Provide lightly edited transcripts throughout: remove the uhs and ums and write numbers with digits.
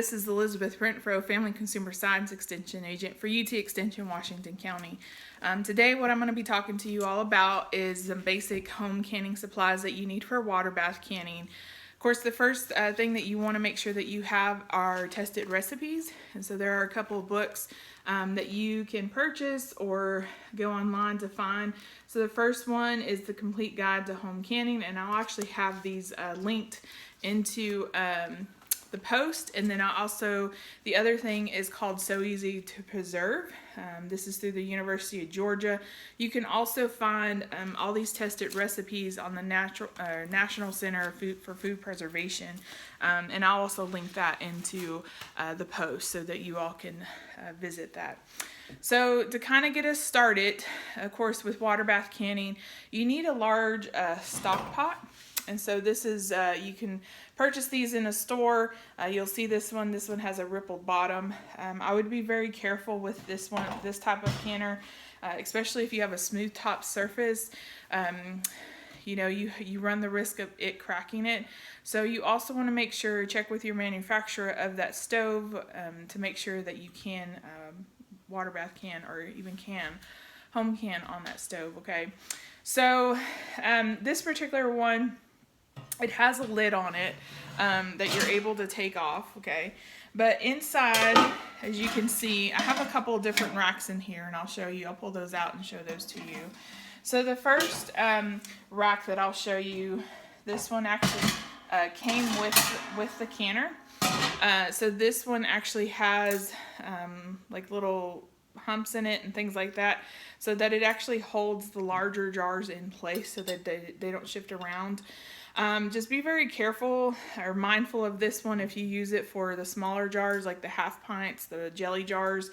this is Elizabeth Renfro, Family Consumer Science Extension Agent for UT Extension, Washington County. Today what I'm going to be talking to you all about is some basic home canning supplies that you need for water bath canning. Of course, the first thing that you want to make sure that you have are tested recipes, and so there are a couple of books that you can purchase or go online to find. So the first one is The Complete Guide to Home Canning, and I'll actually have these linked into the post. And then the other thing is called So Easy to Preserve. This is through the University of Georgia. You can also find all these tested recipes on the National Center for Food Preservation, and I'll also link that into the post so that you all can visit that. So to kind of get us started, of course, with water bath canning, you need a large Stockpot. And so this is, you can purchase these in a store. You'll see this one. This one has a rippled bottom. I would be very careful with this one, this type of canner, especially if you have a smooth top surface. You run the risk of it cracking it. So you also want to make sure, check with your manufacturer of that stove to make sure that you can water bath can or even home can on that stove, okay? So this particular one, it has a lid on it that you're able to take off, okay? But inside, as you can see, I have a couple of different racks in here, and I'll pull those out and show those to you. So the first rack that I'll show you, this one actually came with the canner. So this one actually has like little humps in it and things like that, so that it actually holds the larger jars in place so that they don't shift around. Just be very careful or mindful of this one if you use it for the smaller jars, like the half pints, the jelly jars,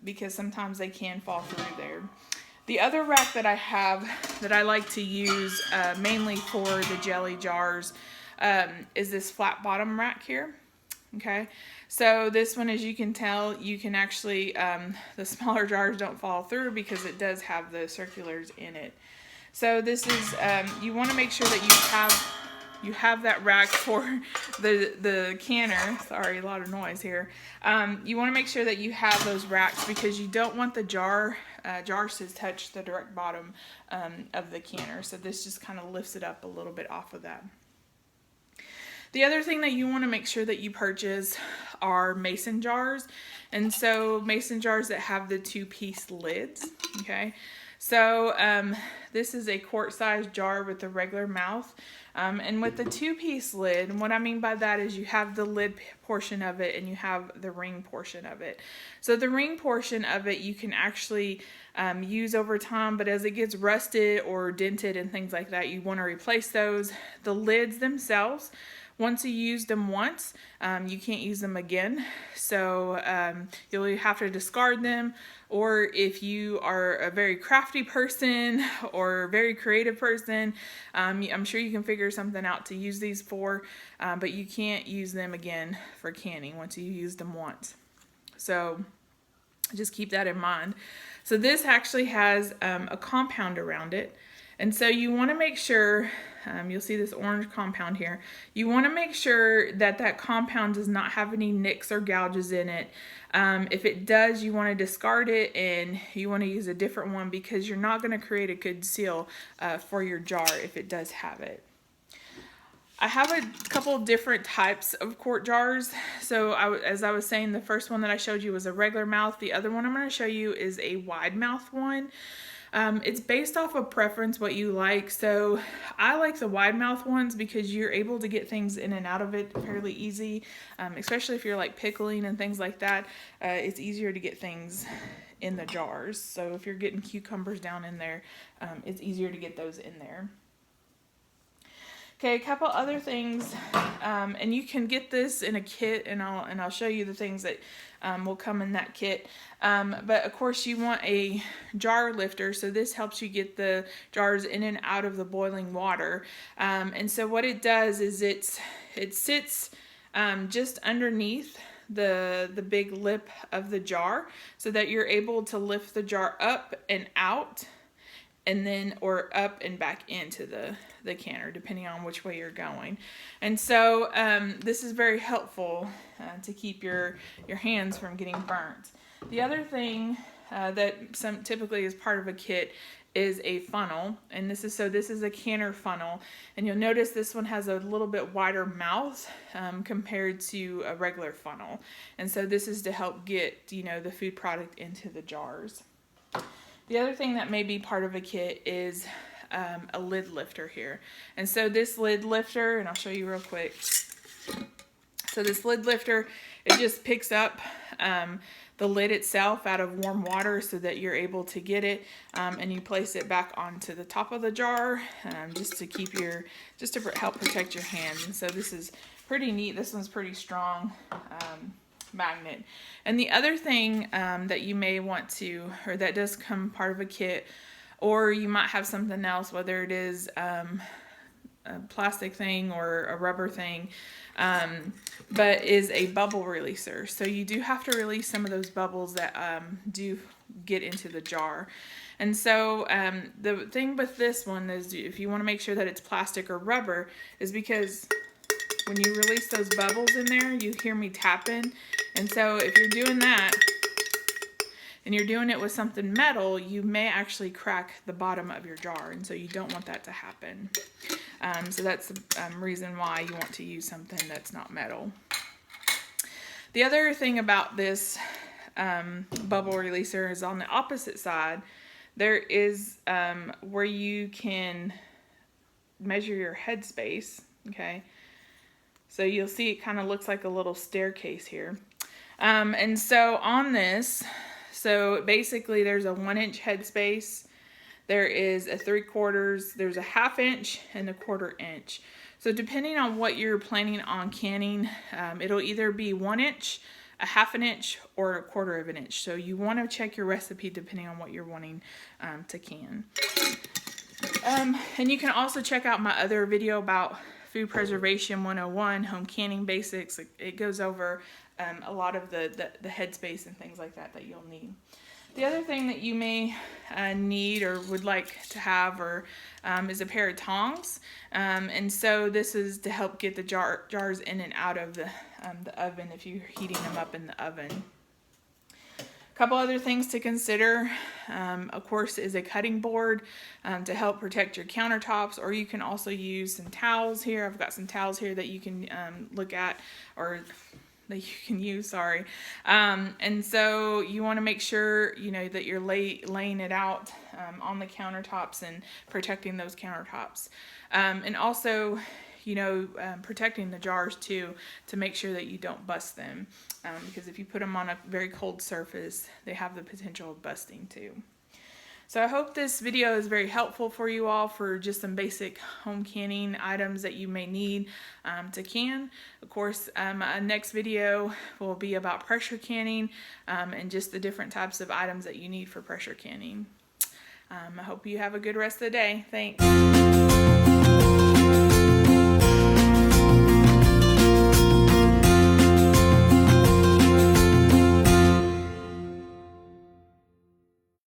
because sometimes they can fall through there. The other rack that I have that I like to use mainly for the jelly jars is this flat bottom rack here. Okay, so this one, as you can tell, you can actually, the smaller jars don't fall through because it does have the circulars in it. So this is, you want to make sure that you have that rack for the canner. Sorry, a lot of noise here. You want to make sure that you have those racks because you don't want the jars to touch the direct bottom of the canner. So this just kind of lifts it up a little bit off of that. The other thing that you want to make sure that you purchase are mason jars. And so mason jars that have the 2-piece lids, okay? So this is a quart-sized jar with a regular mouth. And with the 2-piece lid, and what I mean by that is you have the lid portion of it and you have the ring portion of it. So the ring portion of it you can actually use over time, but as it gets rusted or dented and things like that, you want to replace those. The lids themselves, once you use them once, you can't use them again. So you'll have to discard them, or if you are a very crafty person or a very creative person, I'm sure you can figure something out to use these for, but you can't use them again for canning once you used them once. So just keep that in mind. So this actually has a compound around it. And so you want to make sure, you'll see this orange compound here, you want to make sure that that compound does not have any nicks or gouges in it. If it does, you want to discard it and you want to use a different one because you're not going to create a good seal for your jar if it does have it. I have a couple different types of quart jars. So as I was saying, the first one that I showed you was a regular mouth. The other one I'm going to show you is a wide mouth one. It's based off of preference, what you like. So I like the wide mouth ones because you're able to get things in and out of it fairly easy, especially if you're like pickling and things like that. It's easier to get things in the jars. So if you're getting cucumbers down in there, it's easier to get those in there. Okay, a couple other things, and you can get this in a kit, and I'll show you the things that will come in that kit. But of course, you want a jar lifter, so this helps you get the jars in and out of the boiling water. And so what it does is it sits just underneath the big lip of the jar, so that you're able to lift the jar up and out and then or up and back into the canner, depending on which way you're going. And so this is very helpful to keep your hands from getting burnt. The other thing that typically is part of a kit is a funnel, and this is a canner funnel, and you'll notice this one has a little bit wider mouth compared to a regular funnel, and so this is to help get the food product into the jars. The other thing that may be part of a kit is a lid lifter here, and so this lid lifter, and I'll show you real quick. So this lid lifter, it just picks up the lid itself out of warm water so that you're able to get it, and you place it back onto the top of the jar just to help protect your hands. And so this is pretty neat. This one's pretty strong magnet. And the other thing that you may want to, or that does come part of a kit, or you might have something else, whether it is a plastic thing or a rubber thing, but is a bubble releaser. So you do have to release some of those bubbles that do get into the jar. And so the thing with this one is, if you want to make sure that it's plastic or rubber, is because when you release those bubbles in there, you hear me tapping. And so if you're doing that and you're doing it with something metal, you may actually crack the bottom of your jar, and so you don't want that to happen. So that's the reason why you want to use something that's not metal. The other thing about this bubble releaser is on the opposite side, there is where you can measure your head space, okay? So you'll see it kind of looks like a little staircase here. And so on this, so basically there's a 1-inch head space, there is a 3/4, there's a 1/2 inch, and a 1/4 inch. So depending on what you're planning on canning, it'll either be 1 inch, a 1/2 inch, or a 1/4 inch. So you want to check your recipe depending on what you're wanting to can. And you can also check out my other video about Food Preservation 101, Home Canning Basics. It goes over a lot of the headspace and things like that you'll need. The other thing that you may need or would like to have is a pair of tongs. And so this is to help get the jars in and out of the oven if you're heating them up in the oven. A couple other things to consider, of course, is a cutting board to help protect your countertops, or you can also use some towels here. I've got some towels here that you can look at, or that you can use, sorry. And so you want to make sure, that you're laying it out on the countertops and protecting those countertops. And also, protecting the jars too, to make sure that you don't bust them, because if you put them on a very cold surface, they have the potential of busting too. So I hope this video is very helpful for you all for just some basic home canning items that you may need to can. Of course, next video will be about pressure canning and just the different types of items that you need for pressure canning. I hope you have a good rest of the day. Thanks.